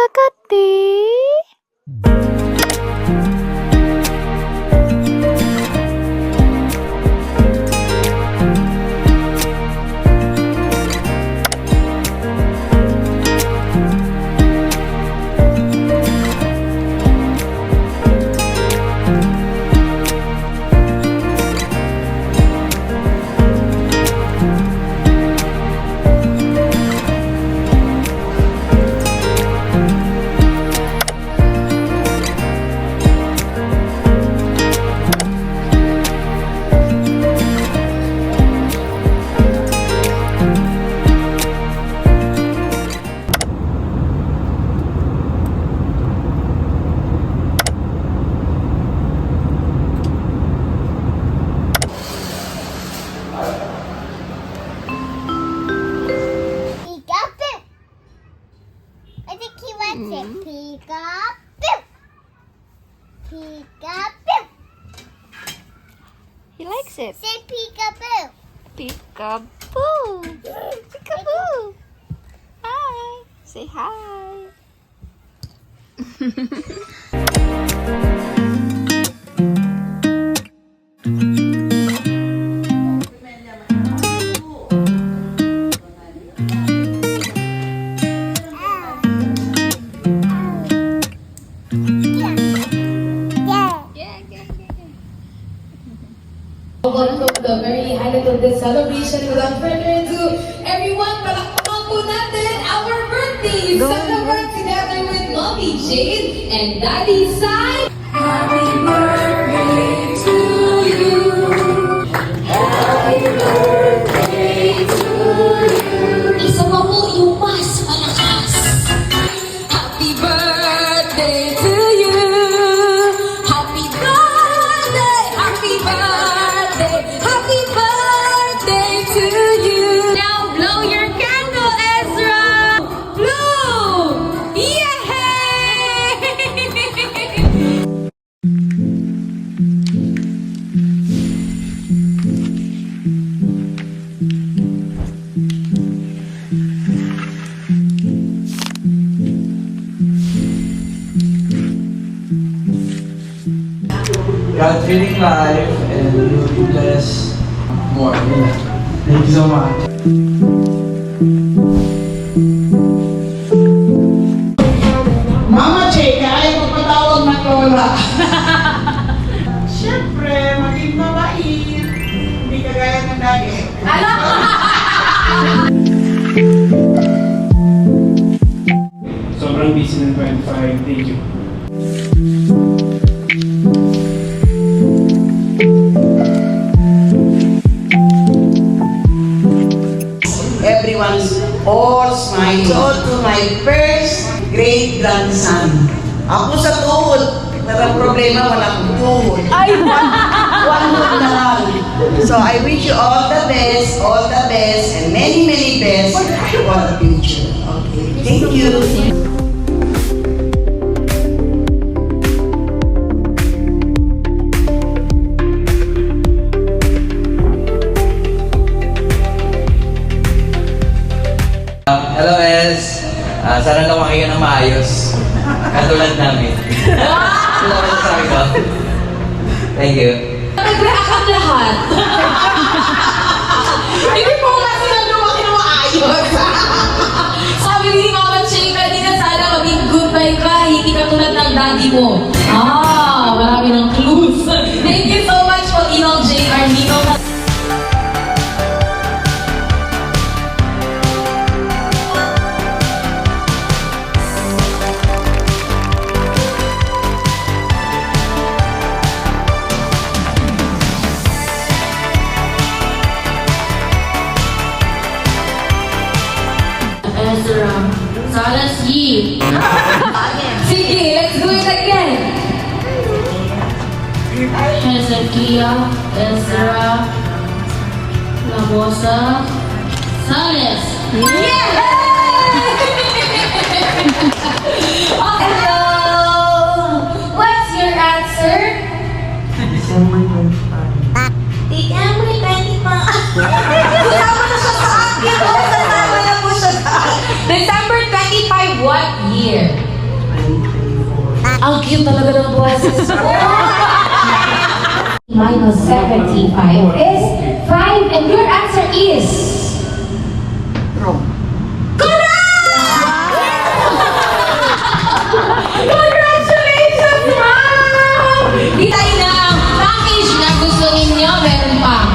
Kakati. I think he wants it. Peekaboo. Peekaboo. He likes it. Say peekaboo. Peekaboo. Peekaboo. Hi. Say hi. Welcome to the very highlight of this celebration. Without further ado, everyone, palakpakan po natin our birthdays. Celebrate together with Mommy Jade and Daddy Sai. Happy birthday to you. Happy birthday to you. Isa pa po yung mas malakas. Happy birthday to you. Happy birthday. Happy birthday. Happy birthday to you. Now blow your candle, Ezra. Blow. Yay! God-feeling life and you will be blessed more. Thank you so much. Mama Chika ay magpatawag ng lola. Siyempre, maging mabait. Hindi kagaya ng dati. Sobrang busy ng 25. Thank you. Everyone's all smiling. So to my first great grandson. Ako sa tuhod. Walang problema, walang tuhod. Ay, one hood na lang. So I wish you all the best, and many, many best for the future. Okay, thank you. Hello, Ez. Sana lumaki ka ng maayos. Katulad namin. Sila ko sabi ko. Thank you. Nag-react ang lahat. Hindi po kasi na lumaki ng maayos. Sabi ni Mama Chika, di na sana maging goodbye ka, hindi ka tulad ng daddy mo. Marami ng clues. Thank you so much po, Inong J. Arnino. Ezra, Salas Yi. Sige, let's do it again. Hezekiah, Ezra, Labosa, Salas. Yeah! Hello! What's your answer? December 25. December 25. Kasama na siya sa akin. Kasama na po siya sa akin. December 25, what year? Ang cute talaga ng boses mo. Minus 75 is 5 and your answer is... Congratulations, ma'am! Hitayin na ang package na gusto ninyo. Meron pa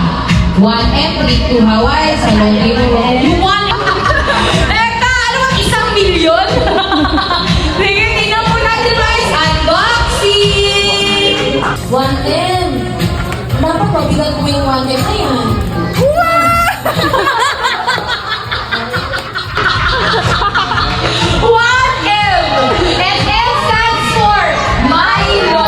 1M trip to Hawaii sa Longino. You want? Teka, ano bang 1,000,000? Sige, tingnan po natin guys. Unboxing! 1M. Dapat mabigat mo yung 1M na yan. And M stands for Milo.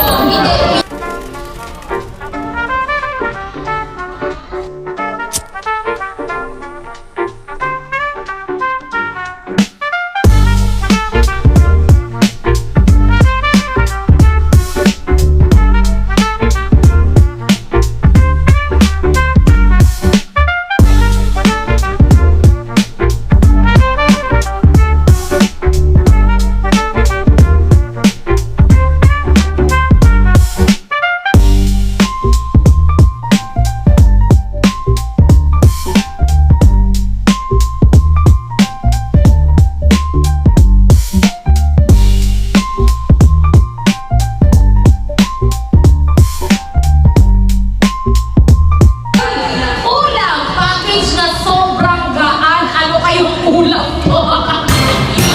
Ulam, package na sobrang gaan. Ano kayong ulam po?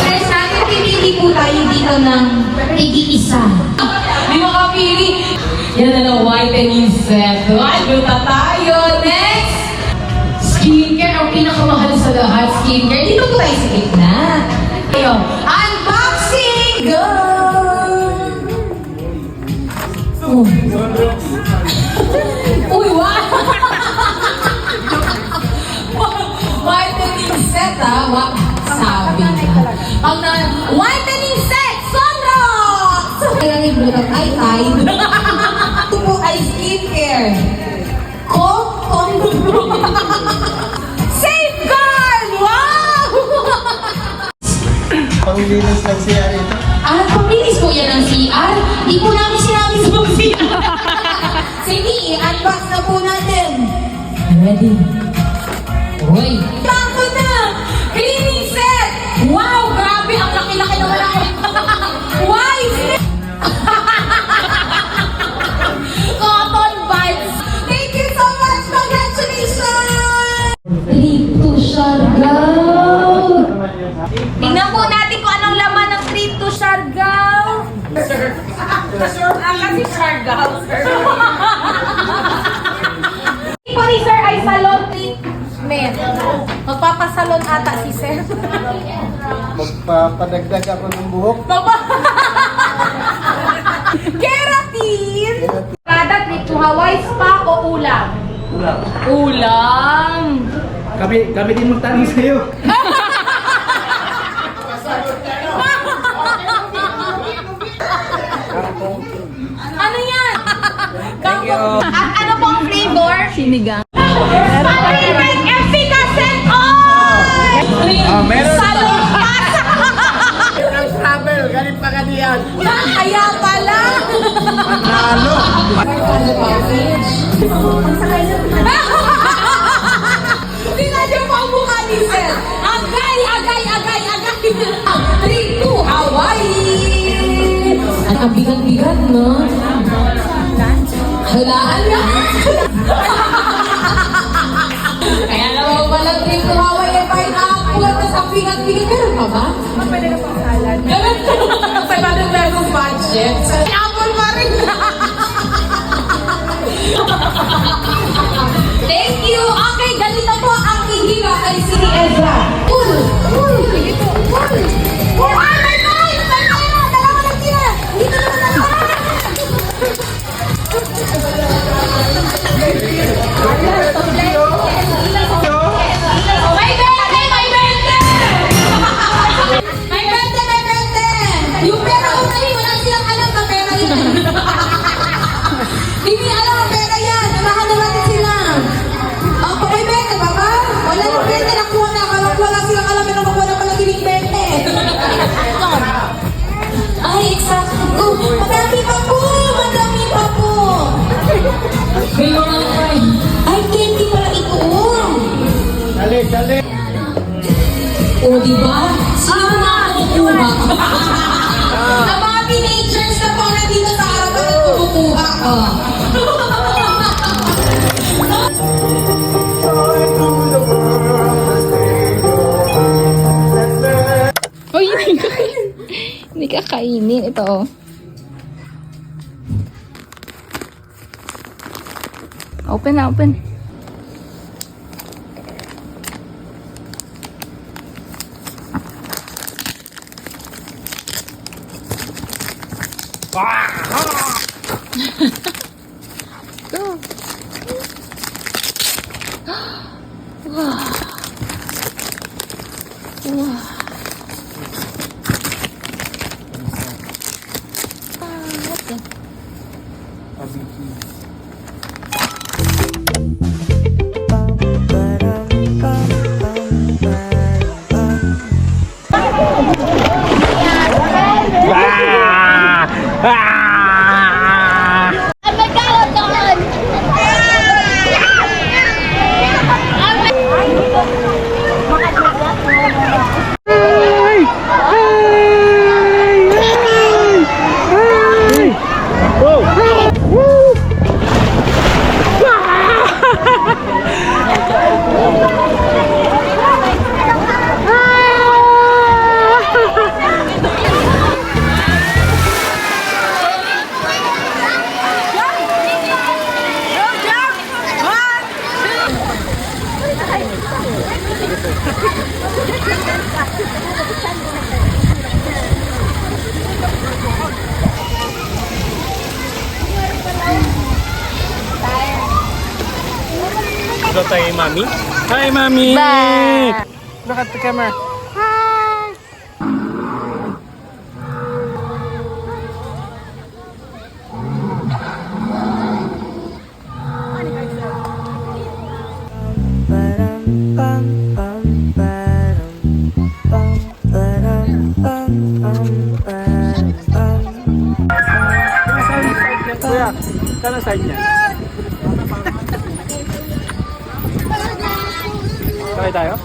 Guys, natin pinili po tayo dito ng tig-isa. Di makapili. Yan na lang, whitening set. Ay, luta tayo. Next! Skincare, ang pinakamahal sa lahat. Skincare. Dito po tayo sa gitna. Ayun. Unboxing! Go! Oh. Uy, wow! Whitening set, ha? Sabi na. Pag na, whitening set! Sunrox! Kaya yung bulat ay Tide. Ito po ay skincare. Cotton. Safeguard! Wow! Panglinis ng CR ito. Pabilis po yan ang CR. Di po namin sinabi sa mga CR. Sige, i-unbox na po natin. Ready? Uy! Tako na! Cleaning set! Wow! Grabe! Ang laki-laki naman ako! Wife! Cotton buds! Thank you so much! Congratulations! Trip to Siargao! Tingnan po natin kung anong laman ng trip to Siargao! Kasi Siargao, sir. Po ni sir ay salon treatment. Magpapasalon ata si sir. Magpapadagdag ako ng buhok. Keratin! Kada trip to Hawaii, spa o ulam? Ulam. Ulam! Kami din magtanong sa'yo. Ano yan? At ano pong flavor? Sinigang. Favorite efficacy oil! Meron Salon ng travel, galing pa kaniyan. Kaya pala! Nalo. Tingnan niyo po ang mukha ni Sir. Agay, agay, agay, agay. Trip to Hawaii. Ang bigat-bigat, no? Hulaan na. Kaya naman pala trip to Hawaii ay pineapple at ang bigat-bigat. Meron pa ba? Pwede ka pang salad. Meron pa. 500 pesos budget. Pineapple pa rin. Thank you! Okay, ganito po ang ihila kay si Ezra. Pull! Pull! Pull! Pull! Ah, my God! Dalawa lang sila! Dito naman na lang! May bente! May bente! May bente! May bente! Yung pera ko na yun, wala silang alam na pera yun. Hindi alam ang pera yan. Namahan naman Madami pa po! Madami pa po! May mga friend. Ay, candy pala ito. Dali, dali. O, diba? Sino na kumukuha? Sa mga teenagers na po nandito sa harapan at kumukuha ka. Uy, hindi ka kainin. Ito, oh. Open na, open. Go. Wow. Wow. What's that? I'm a galaton! Ito tayo, Mami. Hi, Mami! Bye. Look at the camera. Kuya, saan ang side niya? Sakay tayo?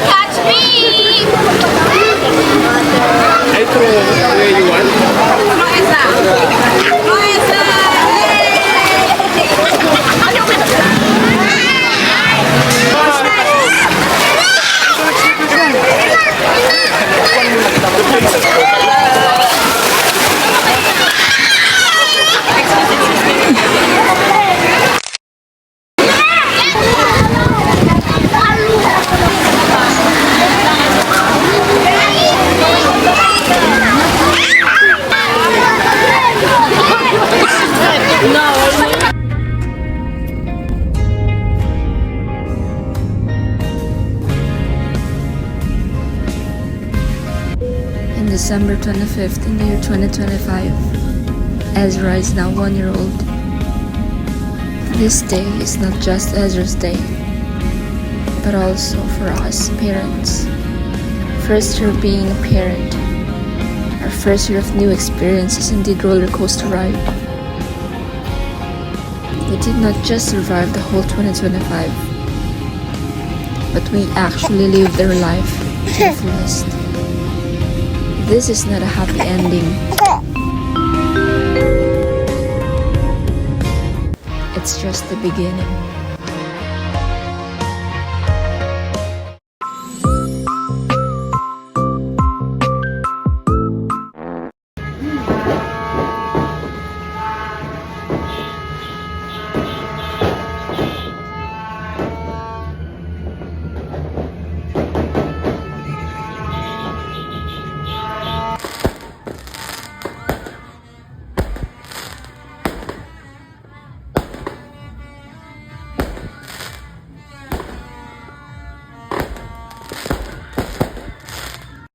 Catch me! I throw where you want. In December 25th in the year 2025, Ezra is now 1 year old. This day is not just Ezra's day, but also for us parents. First year being a parent, our first year of new experiences, indeed roller coaster ride. We did not just survive the whole 2025, but we actually lived our life to the fullest. This is not a happy ending. It's just the beginning.